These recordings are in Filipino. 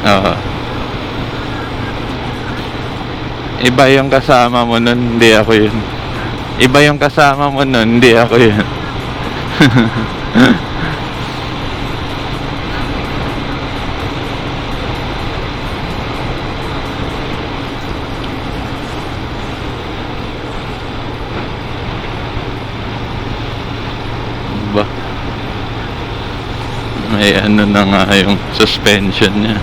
Oo. Iba yung kasama mo nun, hindi ako yun. Iba yung kasama mo nun, hindi ako yun. Ba, may ano na nga yung suspension niya.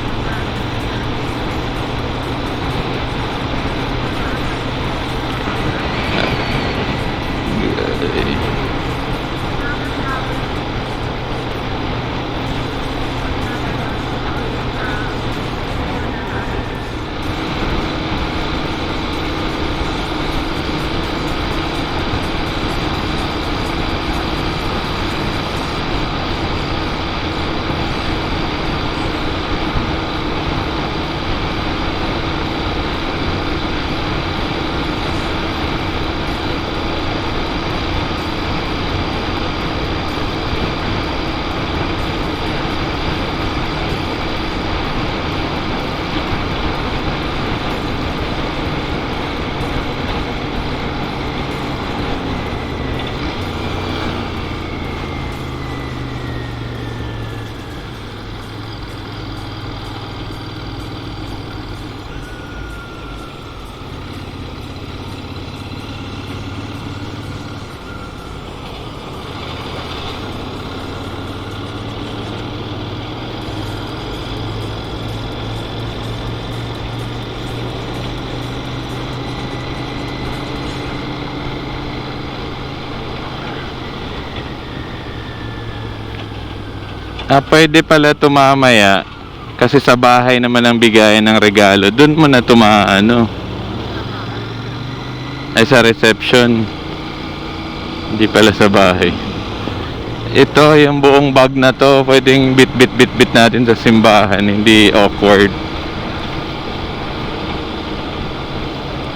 Pwede pala tumamaya kasi sa bahay naman ang bigayan ng regalo. Doon mo na tumaano. Ay, sa reception. Hindi pala sa bahay. Ito, yung buong bag na to, pwedeng bit natin sa simbahan. Hindi awkward.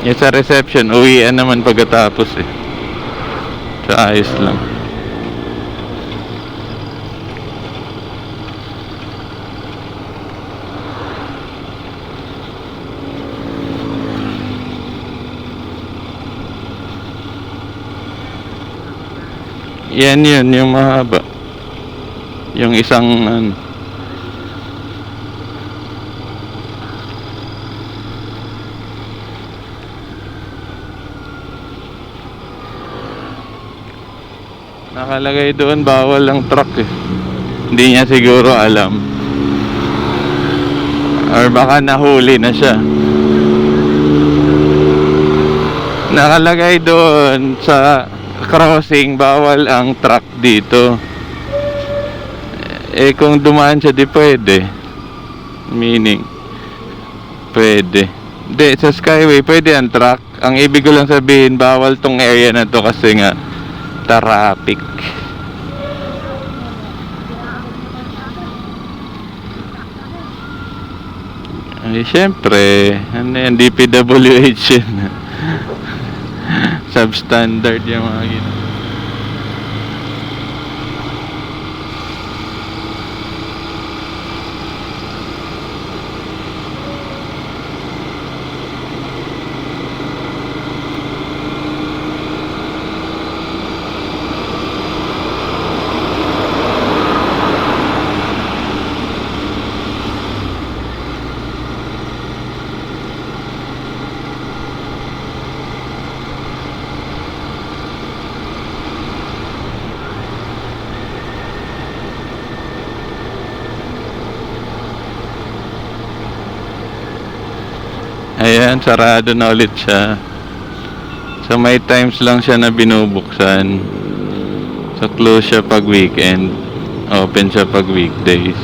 Yung sa reception, uwian naman pagkatapos eh. So, ayos lang. Yan yun, yung mahaba. Yung isang ano. Nakalagay doon bawal ang truck eh. Hindi niya siguro alam. Or baka nahuli na siya. Nakalagay doon sa crossing bawal ang truck dito. Eh kung dumaan siya di pwede. Meaning pwede. Hindi, sa Skyway pwede ang truck. Ang ibig ko lang sabihin, bawal tong area na to kasi nga traffic. Ay syempre, ano yan, DPWH yun. Substandard yung mga gina. Ayan, sarado na ulit siya. So may times lang siya na binubuksan. So close siya pag weekend, open siya pag weekdays.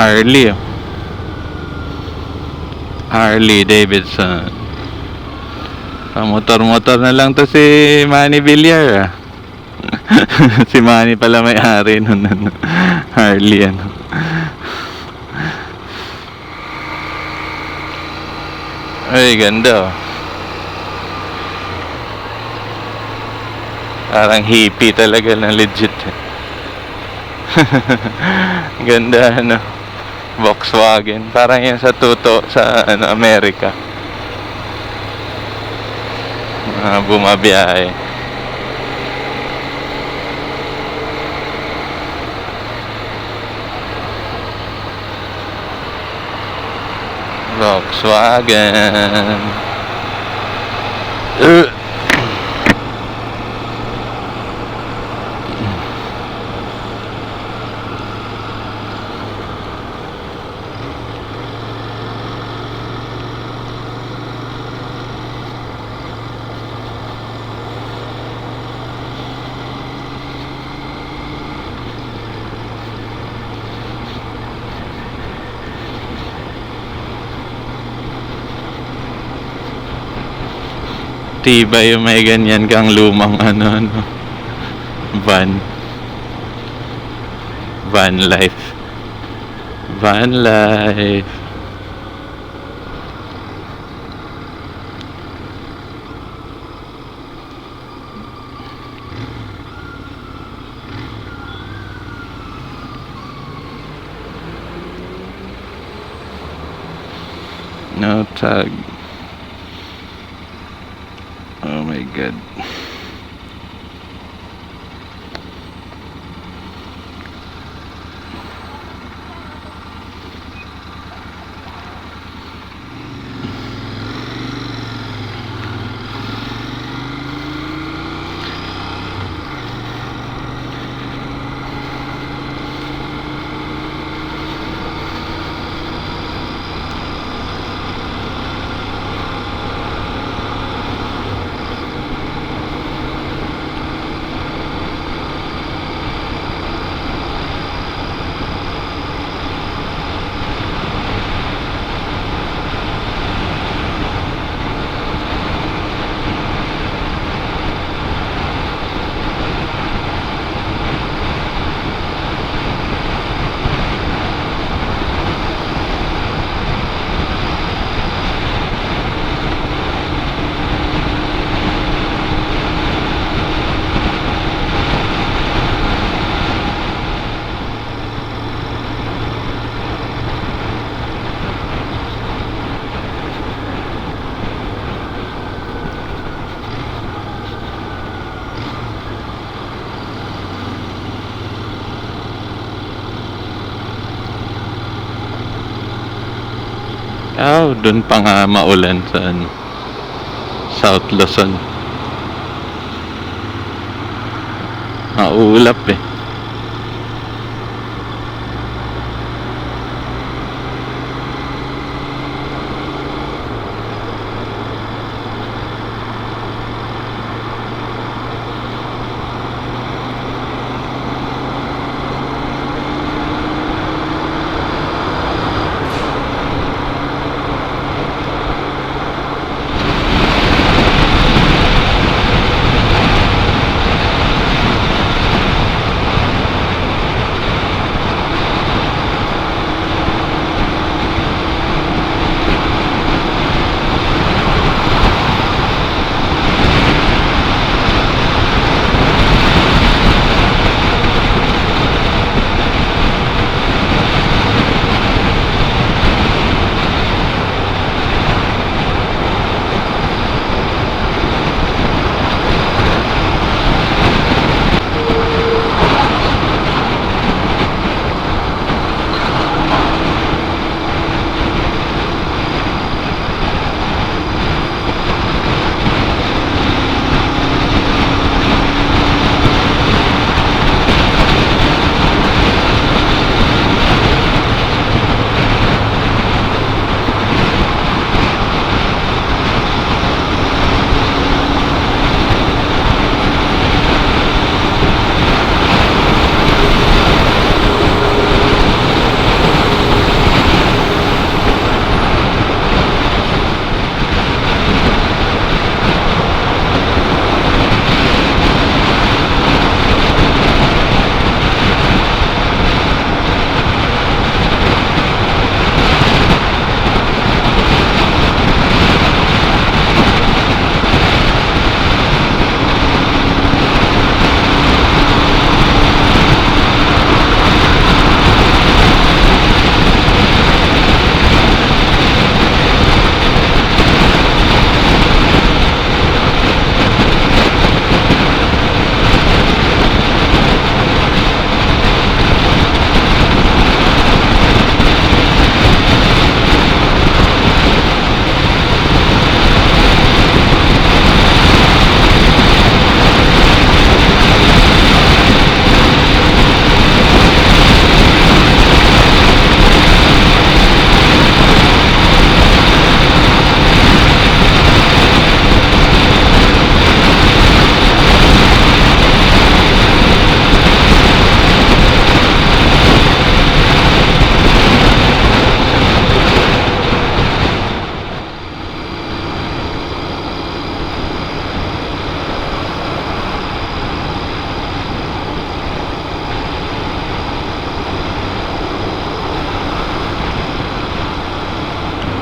Harley. Oh. Harley Davidson. Motor-motor na lang to si Manny Villar ah. Si Manny pala may-ari nun ano. Harley ano. Ay, ganda oh. Parang hippie talaga na legit. Ganda ano. Volkswagen. Parang yan sa tuto sa ano, Amerika. Bumabiyahe. Volkswagen. Tibay yung may ganyan kang lumang ano van life. No tag. Oh my god. Oh, doon pa nga maulan sa ano, South Luzon. Maulap eh.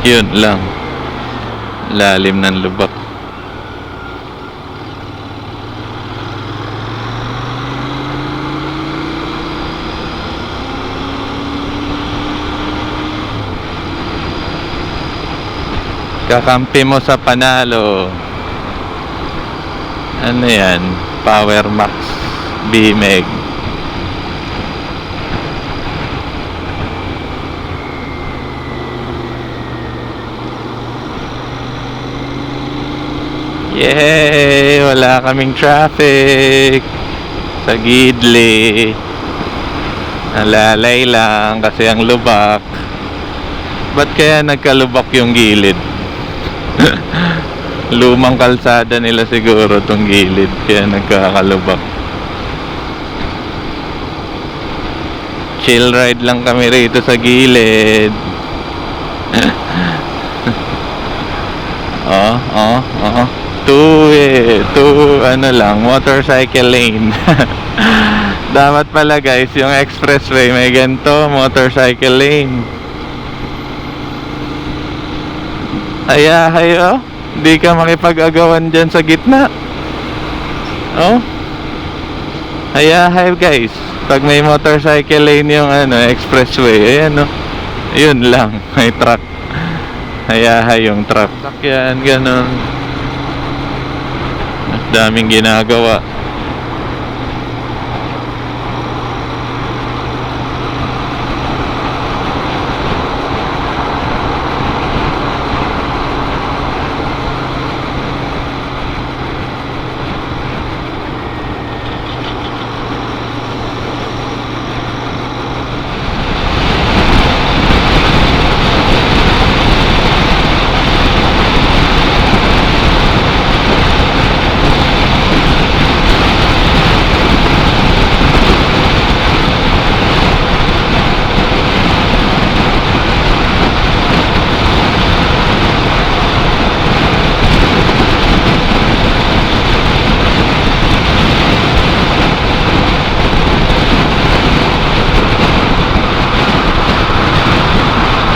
Yun lang. Lalim ng lubak. Kakampi mo sa Panalo. Ano yan? Power Max B-Meg. Yay! Wala kaming traffic sa Gidli. Nalalay lang kasi ang lubak. Ba't kaya nagkalubak yung gilid? Lumang kalsada nila siguro tong gilid, kaya nagkakalubak. Chill ride lang kami rito sa gilid. Ano lang, motorcycle lane. Dapat pala guys, yung expressway may ganito, motorcycle lane. Ayahay, oh. Hindi ka makipag-agawan dyan sa gitna. Oh. Ayahay guys. Pag may motorcycle lane yung expressway, ayan, oh. Yun lang, may truck. Ayahay yung truck. Sakyan, ganun. Mas daming ginagawa.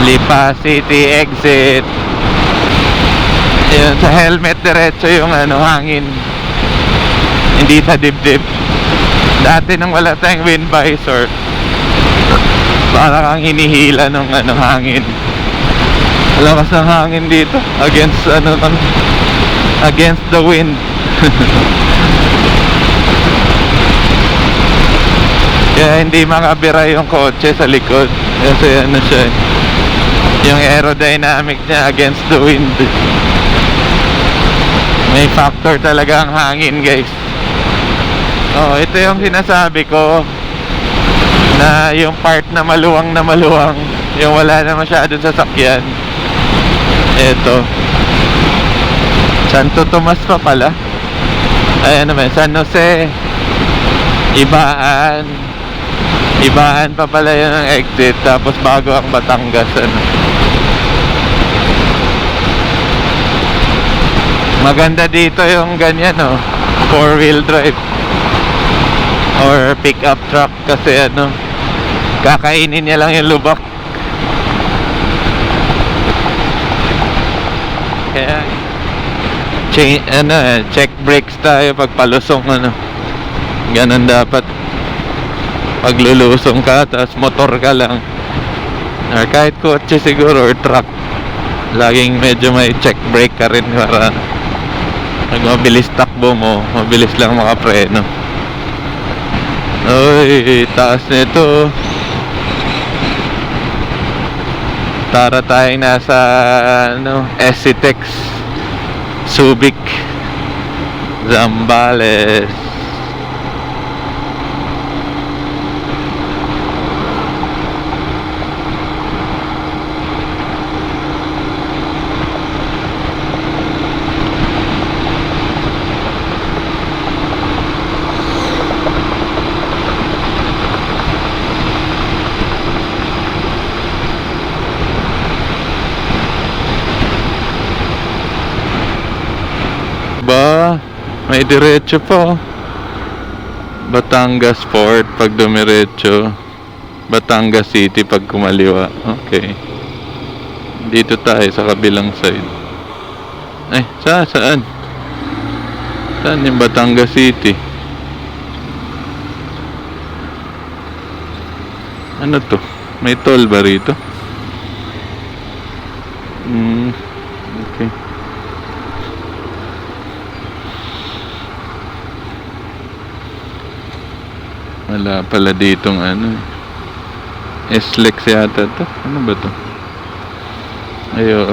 Lipa City exit. Yun, sa helmet diretso yung hangin. Hindi sa dibdib. Dati nung wala tayong wind visor, para kang hinihila ng hangin. Lakas ng hangin dito. Against the wind. Kaya hindi makabira yung kotse sa likod. Kasi siya, yung aerodynamic niya against the wind. May factor talaga ang hangin guys. Oh, ito yung sinasabi ko, na yung part na maluwang, yung wala na masyadong sasakyan. Ito Santo Tomas pa pala. Ay San Jose. Ibaan pa pala yun ang exit. Tapos bago ang Batangas. Maganda dito yung ganyan, 4-wheel drive or pick-up truck kasi kakainin niya lang yung lubak. Kaya check brakes tayo pag palusong. Ganun dapat pag lulusong ka tapos motor ka lang, or kahit kotse siguro or truck, laging medyo may check brake ka rin para pag mabilis takbo mo, mabilis lang makapreno. Oy, taas nito. Tara tayong nasa SCTEX Subic Zambales. Ba, may diretso pa. Batangas Port pag dumiretso, Batangas City pag kumaliwa. Okay. Dito tayo sa kabilang side. Ay, saan? Saan yung Batangas City? Ano to? May toll ba rito? Okay. Wala pala ditong ano. SLEX yata to. Ano ba to? Ayo.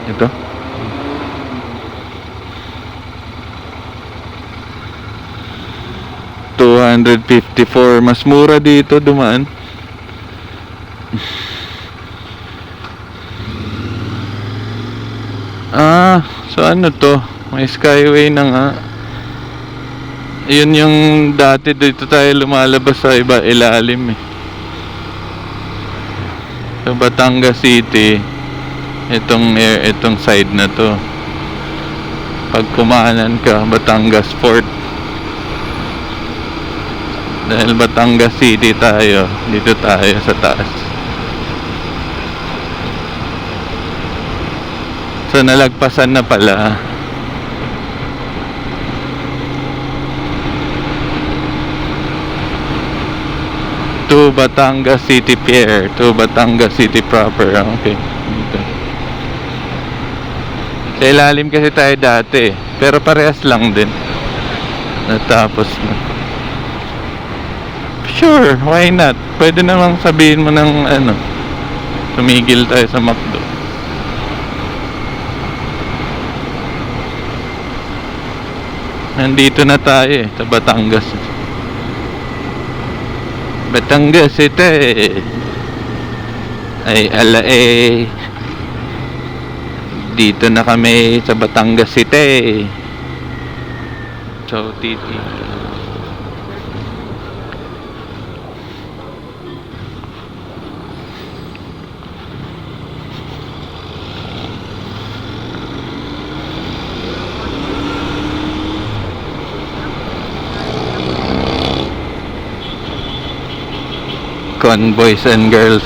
Ito. 254. Mas mura dito dumaan. So ano to? May Skyway na nga. Yun yung dati dito tayo lumalabas sa iba ilalim eh. So Batangas City, itong side na to. Pag kumanan ka, Batangas Fort. Dahil Batangas City tayo, dito tayo sa taas. So nalagpasan na pala. To Batangas City Pier, to Batangas City proper. Okay. Dito. Sa ilalim kasi tayo dati, pero parehas lang din. Natapos na. Sure, why not? Pwede namang sabihin mo ng ano, tumigil tayo sa McDo. Nandito na tayo sa Batangas. Batangas City. Ay dito na kami sa Batangas City. So titi. Boys and girls.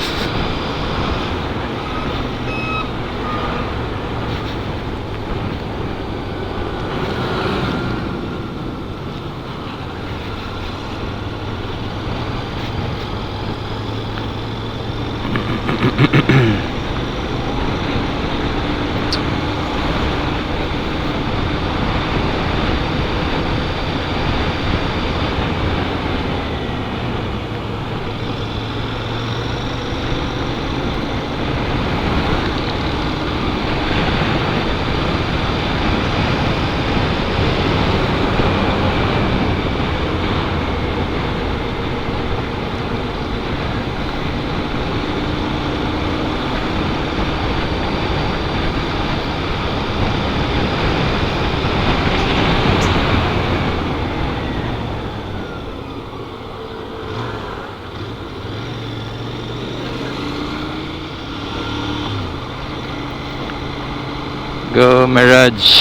Go Mirage.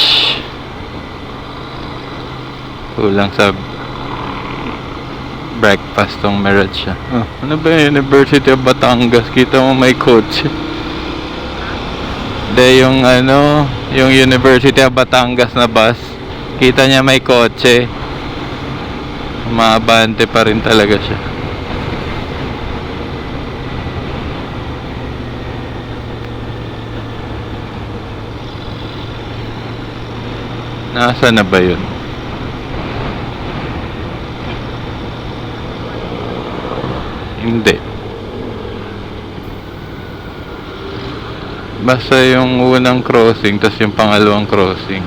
Kulang sa breakfast tong Mirage siya. Ano ba yung University of Batangas? Kita mo may coach. De yung ano, yung University of Batangas na bus. Kita niya may kotse. Maabante pa rin talaga siya. Nasa na ba yun? Hindi. Basta yung unang crossing, tas yung pangalawang crossing.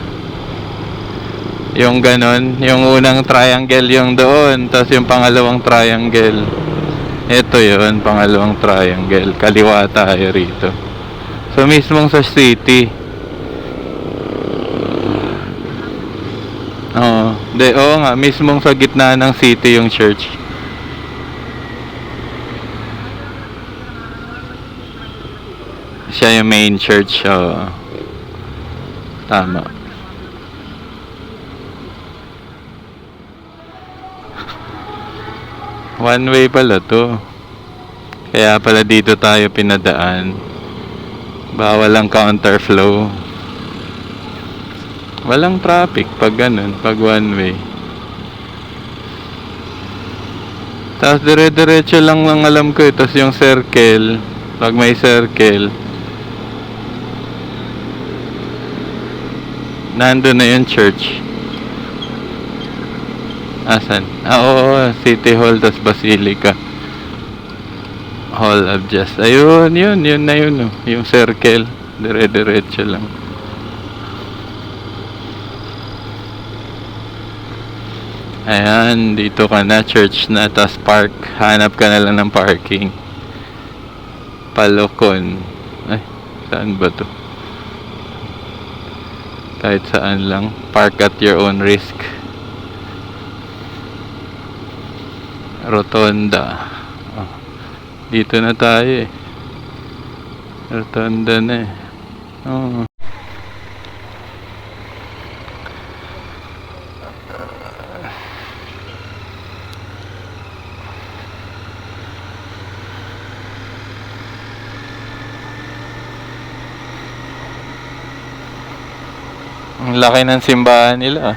Yung ganon, yung unang triangle yung doon, tas yung pangalawang triangle. Ito yun, pangalawang triangle. Kaliwa tayo rito. So mismong sa city. Oo nga, mismong sa gitna ng city yung church. Siya yung main church. Tama. One way pala to. Kaya pala dito tayo pinadaan. Bawal ang counterflow. Walang traffic pag ganun, pag one way. Tapos dire-diretso lang ang alam ko. Tapos yung circle, pag may circle, nandun na yung church. Asan? Oo, City Hall, tas Basilica. Hall of Justice. Ayun, yun na yun. Oh. Yung circle, dire-diretso lang. Ayan, dito ka na, church na, tas park. Hanap ka na lang ng parking. Palokon. Ay, saan ba to? Kahit saan lang. Park at your own risk. Rotonda. Oh, dito na tayo eh. Rotonda na eh. Oh. Ang laki ng simbahan nila.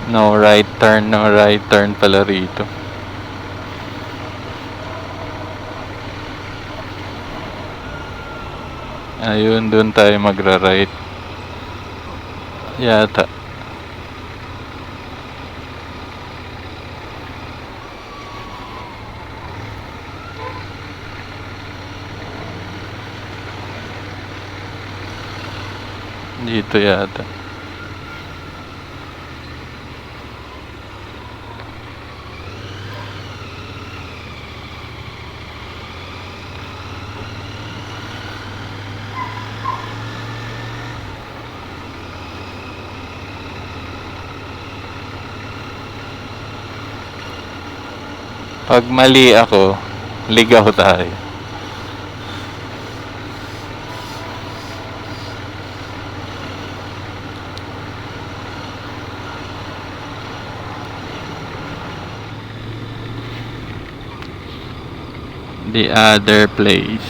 No right turn pala rito. Ayun, doon tayo magra-right. Yata. Dito yata. Pag mali ako, ligaw tayo. The other place.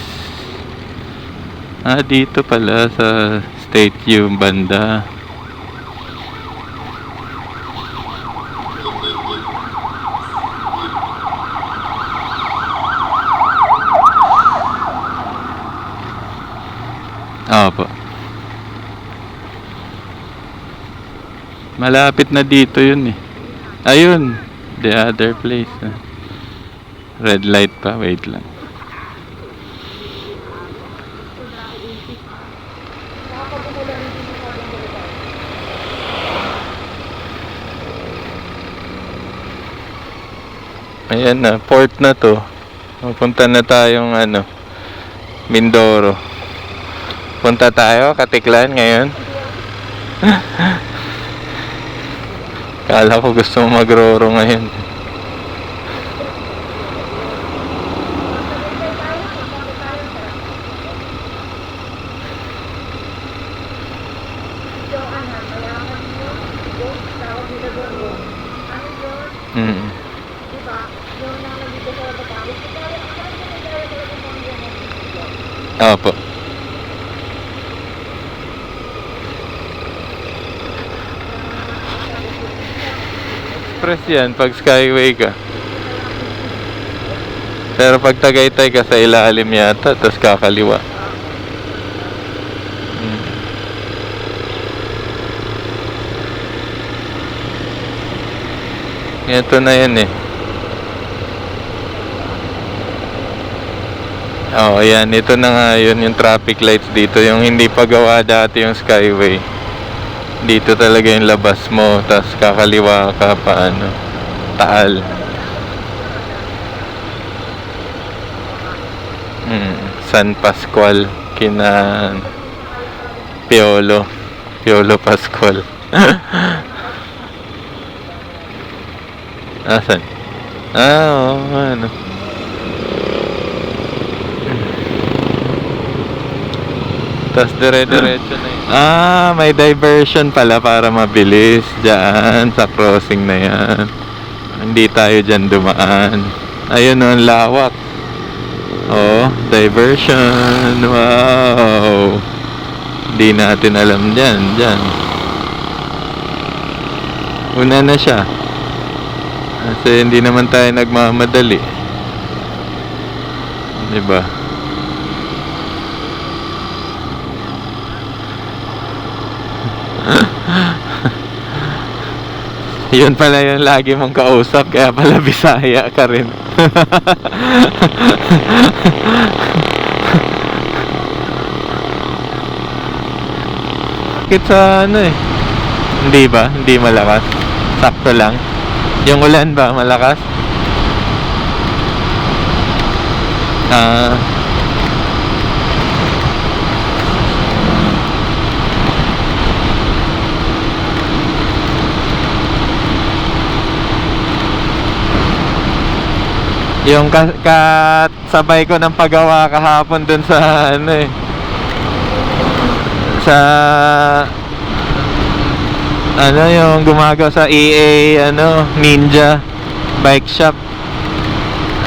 Ah, dito pala sa State U banda. Opo. Malapit na dito yun eh. Ayun. The other place. Red light pa. Wait lang. Ayan na. Port na to. Pupunta na tayong Mindoro. Punta tayo, Katiklan ngayon. Kala ko gusto mo magroro ngayon. Opo. Express yan pag Skyway ka. Pero pag Tagaytay ka sa ilalim yata, tapos kakaliwa. Ito na yan eh. Oh, ayan. Ito na nga yun, yung traffic lights dito. Yung hindi pa gawa dati yung Skyway. Dito talaga yung labas mo. Tapos kakaliwa ka pa Taal. San Pascual. Kina Piolo Piolo Pascual. Asan? Oo, ano. Tapos dire-diretso na yun. May diversion pala para mabilis dyan sa crossing na yan. Hindi tayo dyan dumaan. Ayun, ang lawak. Oh, diversion. Wow. Hindi natin alam dyan. Una na siya. Kasi hindi naman tayo nagmamadali. Diba? Yun pala yung lagi mong kausap, kaya pala Bisaya ka rin. Bakit sa ano eh? Hindi ba? Hindi malakas? Sakto lang? Yung ulan ba malakas? Yung kasabay ko ng paggawa kahapon dun sa ano eh, sa ano yung gumagawa sa EA ano, Ninja Bike Shop.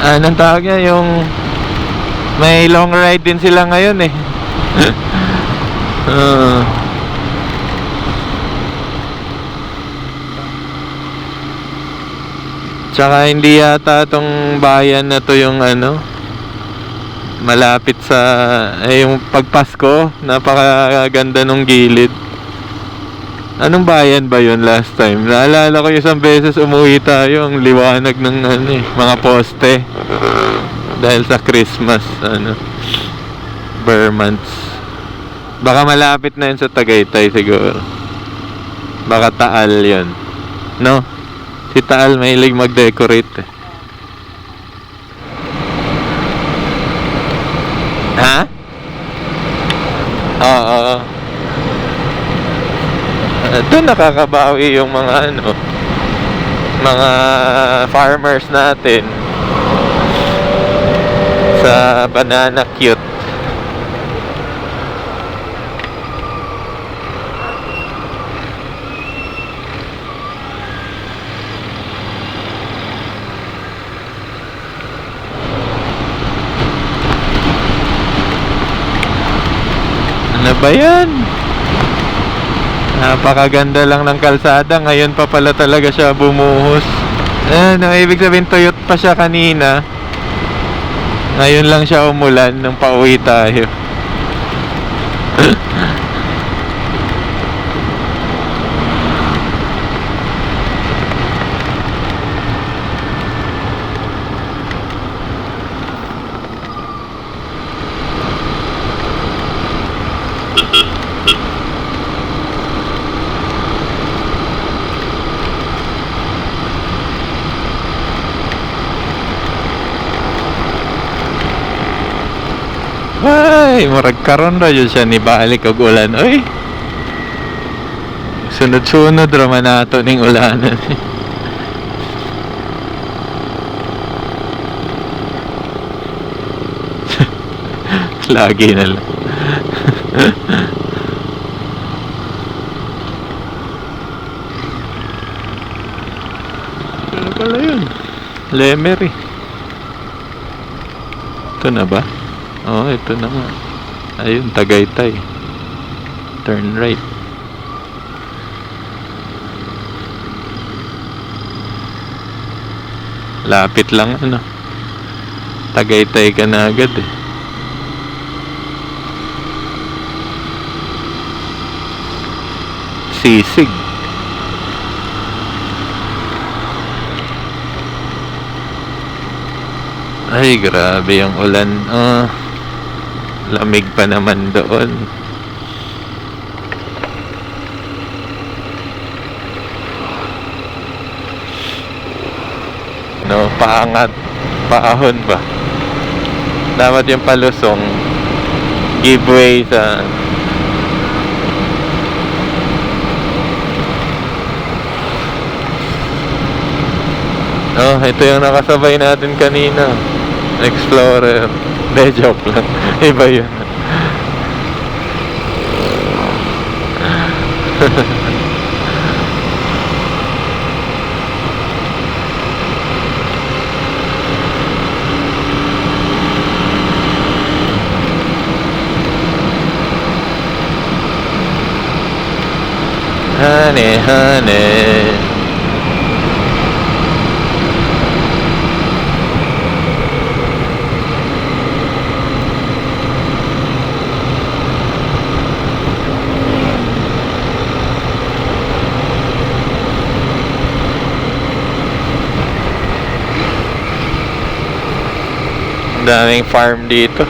Anong tawag niya, yung may long ride din sila ngayon eh. Tsaka hindi yata tong bayan na to yung ano, malapit sa yung pagpasko, napakaganda nung gilid. Anong bayan ba yun last time? Naalala ko isang beses umuwi tayo, ang liwanag ng ano eh, mga poste. Dahil sa Christmas, ano, Vermonts. Baka malapit na yun sa Tagaytay siguro. Baka Taal yun, no? Si Taal mahilig mag-decorate eh. Ha? Oo. Doon nakakabawi yung mga ano, mga farmers natin sa banana cute. Ano ba yan? Napakaganda lang ng kalsada. Ngayon pa pala talaga siya bumuhos. Ano, ibig sabihin tuyot pa siya kanina. Ngayon lang siya umulan nung pauwi tayo. Ay, murag karon ra yun siya ni balik og ulan. Oy. Sunod-sunod ra man nato ning ulanan. Lagi na lang. Ano pala yun? Lemery. Ito na ba? Oh, ito na nga. Ayun, Tagaytay. Turn right. Lapit lang ano. Tagaytay ka na agad eh. Sisig. Ay, grabe yung ulan. Lamig pa naman doon. No, paangat, paahon ba? Dapat yung palusong give way sa Oh, ito yung nakasabay natin kanina. Explorer. De, joke lang. Iba yun. Honey, honey. Daming farm dito.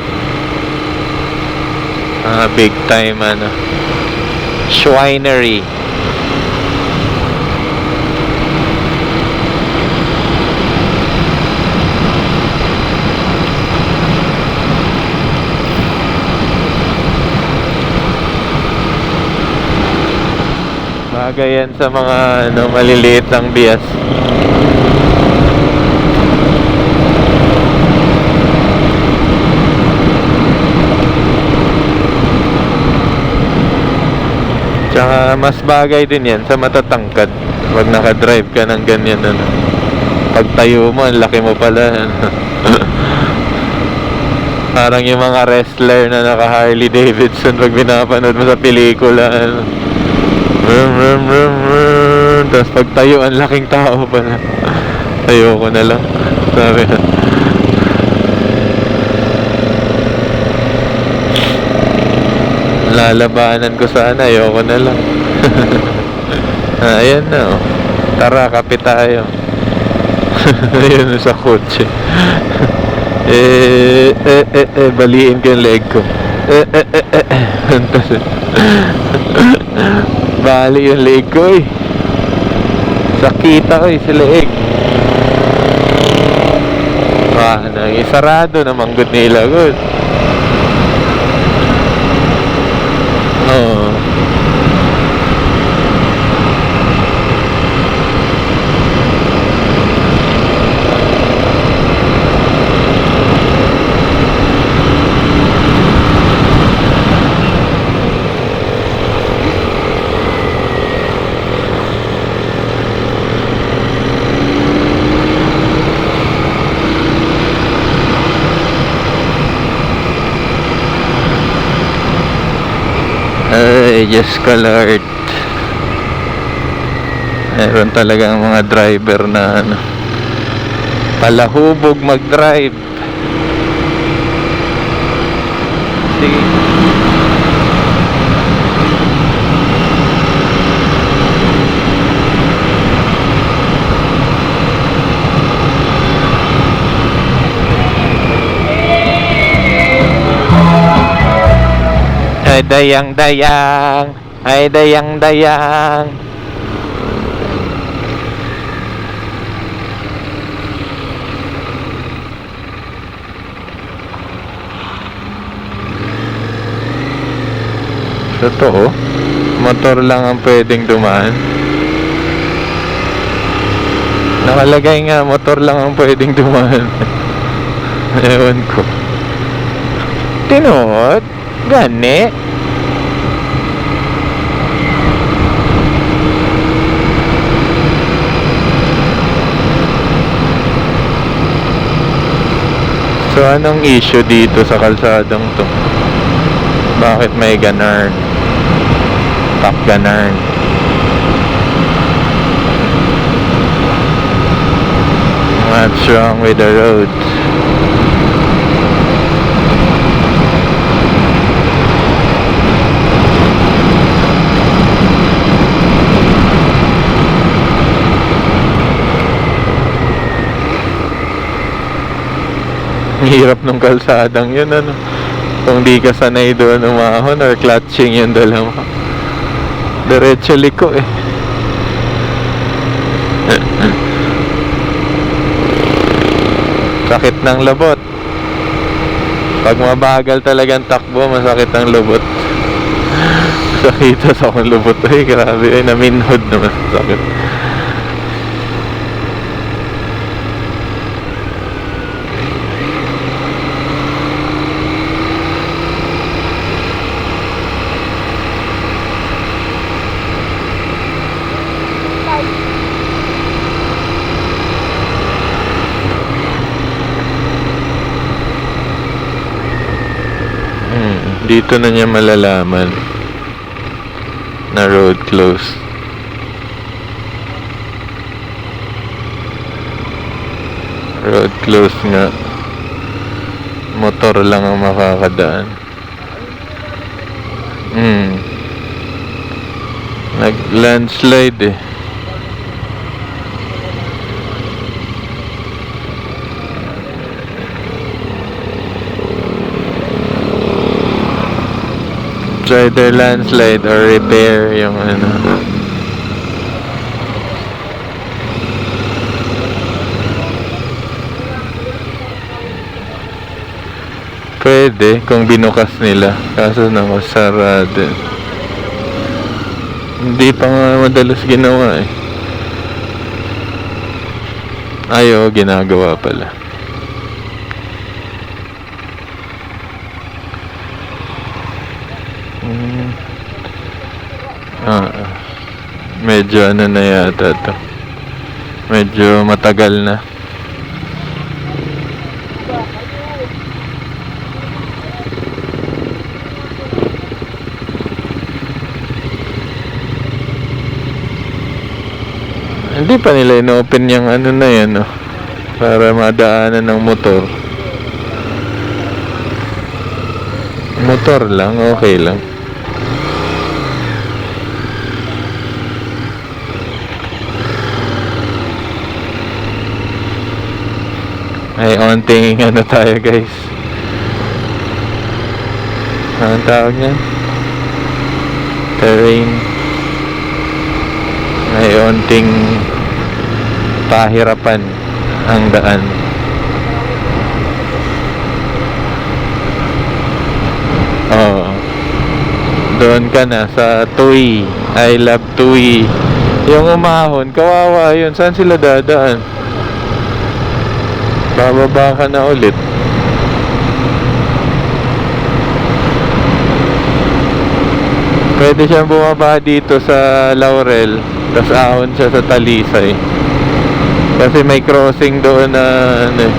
Big time ano. Schwinery. Bagay yan sa mga ano, maliliit lang bias. Tsaka mas bagay din yan sa matatangkad. Pag nakadrive ka ng ganyan ano. Pag tayo mo, ang laki mo pala ano. Parang yung mga wrestler na naka Harley Davidson pag binapanood mo sa pelikula ano. Vroom, vroom, vroom, vroom. Tapos pag tayo, ang laking tao pala. Ayoko na lang. Sabi na. Lalabanan ko sana, ayoko na lang. Ayan na oh. Tara, kape tayo. Ayun sa kotse. Baliin ko yung leg ko. Bali yung leg ko eh. Sakita ko eh sa leg. Isarado na manggod nila good. Oo. Ay, Diyos ko Lord. Meron talagang mga driver na ano, palahubog mag-drive. Sige. Ay dayang-dayang, ay dayang-dayang. Totoo, motor lang ang pwedeng dumaan. Nakalagay nga, motor lang ang pwedeng dumaan. Ewan ko. Tinod? Gani? So anong issue dito sa kalsadang to? Bakit may ganarn? Top ganarn. What's wrong with the roads? Hirap nung kalsadang yun ano. Kung di ka sanay doon umahon or clutching yung dala mo, diretso liko eh. Sakit ng lubot. Pag mabagal talagang takbo, masakit ang lubot. Sakita sa akong lubot. Ay grabe, ay naminhod naman. Sakit. Dito na niya malalaman na road close. Road close nga. Motor lang ang makakadaan. Nag-landslide eh. It's either landslide or repair yung ano. Pwede kung binukas nila, kaso nakasarado. Hindi pa nga madalas ginawa eh. Ay, oo, ginagawa pala. Medyo ano na yata to. Medyo matagal na. Hindi pa nila ino-open yung ano na yan, no? Para madaanan ng motor. Motor lang, okay lang. Ay, onting ano tayo, guys. Anong tawag niyan? Terrain. Ay, onting pahirapan ang daan. Oh. Doon ka na sa Tui. I love Tui. Yung umahon, kawawa yun. Saan sila dadaan? Bababa ka na ulit. Pwede siyang bumaba dito sa Laurel, tapos ahon siya sa Talisay. Kasi may crossing doon na ano eh.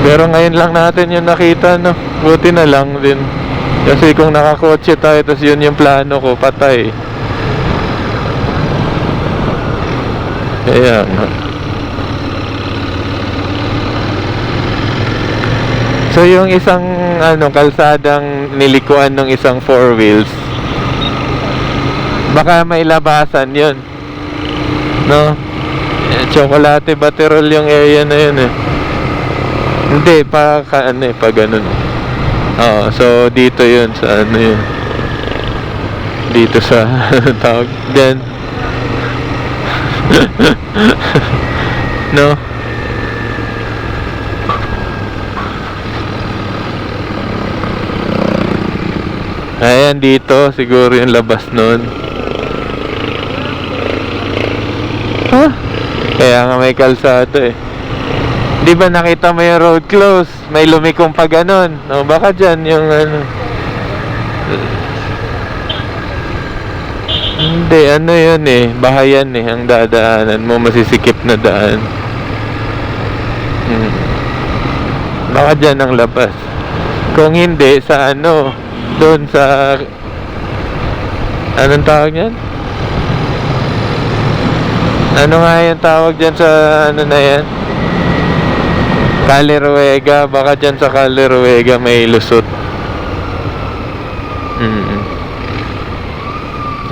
Pero ngayon lang natin yung nakita, no? Buti na lang din. Kasi kung nakakotse tayo, tapos yun yung plano ko, patay. Kaya nga. So yung isang ano kalsadang nilikuan ng isang four wheels, baka may labasan yun, no? Chocolate Baterol yung area na yun eh. Hindi pa ano eh, pa ganun. Oo, so dito yun sa ano yun, dito sa tawag din. No? Ayan dito, siguro yung labas nun. Huh? Kaya nga may kalsado eh. Di ba nakita mo yung road close? May lumikong pa ganun. O baka dyan yung ano. Hindi, ano yun eh. Bahayan eh, ang dadaanan mo. Masisikip na daan. Baka dyan ang labas. Kung hindi, sa ano, doon sa anong tawag yan? Ano nga yung tawag dyan sa ano na yan? Caleruega. Baka dyan sa Caleruega may lusot.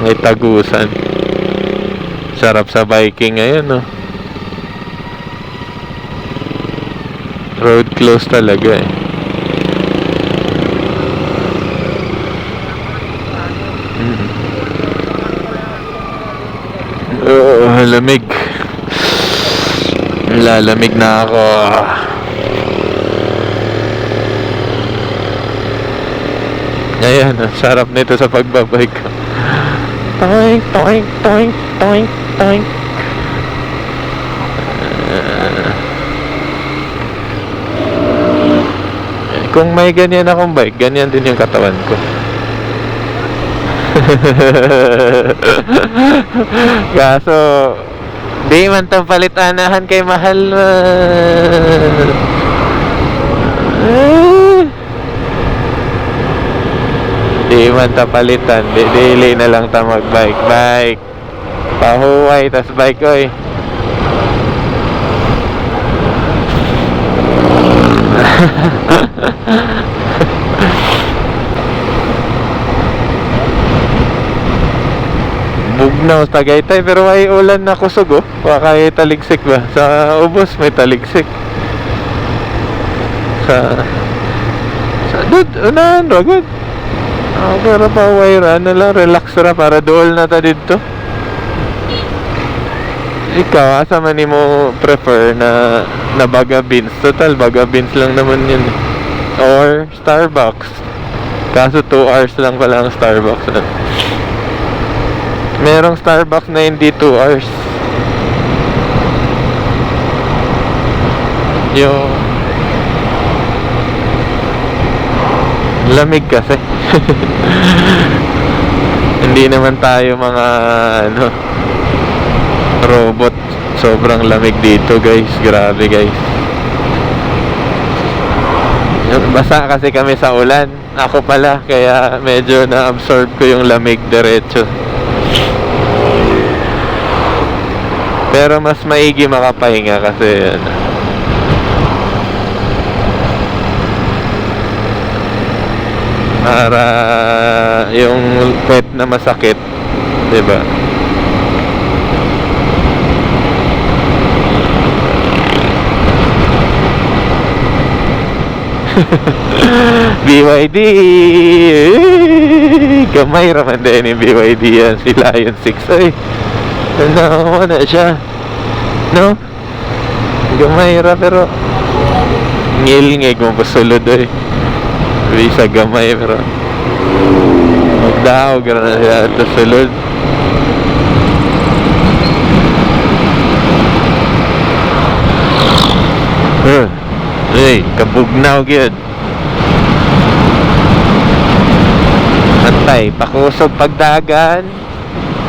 May tagusan. Sarap sa biking ngayon, no? Road close talaga eh. Lamig. Lalamig na ako. Ayan, sarap nito sa pagbabike. Toink, toink, toink, toink, toink. Kung may ganyan akong bike, ganyan din yung katawan ko. Kaso di man tang palit anahan kay mahal. man ta palitan, dili na lang ta magbike. Bike. Pahuway, tas bike oy. Bugnaw Tagaytay pero may ulan na kusog oh. Baka kay taligsik ba? Sa ubos may taligsik. Sa dud, unahan ra good. Pero pahuway ra na lang, relax ra para dool na ta dito. Ikaw, asa man mo prefer na Baga Beans? Total, Baga Beans lang naman yun. Or Starbucks. Kaso 2 hours lang pala ang Starbucks. Merong Starbucks na hindi 2 hours. Yung lamig kasi. Hindi naman tayo mga robot. Sobrang lamig dito guys. Grabe guys. Basa kasi kami sa ulan. Ako pala, kaya medyo na-absorb ko yung lamig diretso. Pero mas maigi makapahinga kasi para yung pet na masakit, 'di ba? BYD gamay raman din yung BYD yan. Si Lion 6 ay ano na siya, no? Gamay ra pero ngil-ngig mo pasulod ay bisa gamay pero magdaog na siya at sulod. Hey, kabugnaw gyud. Antay, pakusog pagdagan.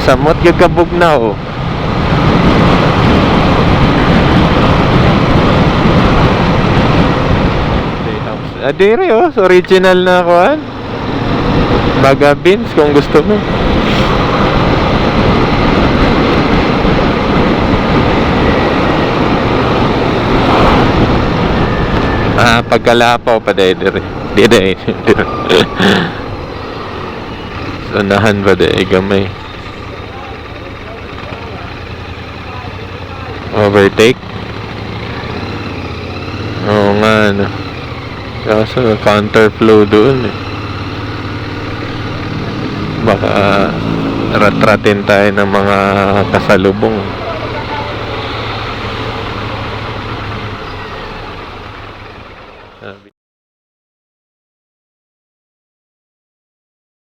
Samot gyud kabugnaw. Adire oh, original na kuan. Baga Beans kung gusto mo. Pagkalapaw pa dire. Dire. Unahan ba de gamay. Overtake. Oo nga no. Kaso counterflow doon eh. Baka ratratin tayo ng mga kasalubong.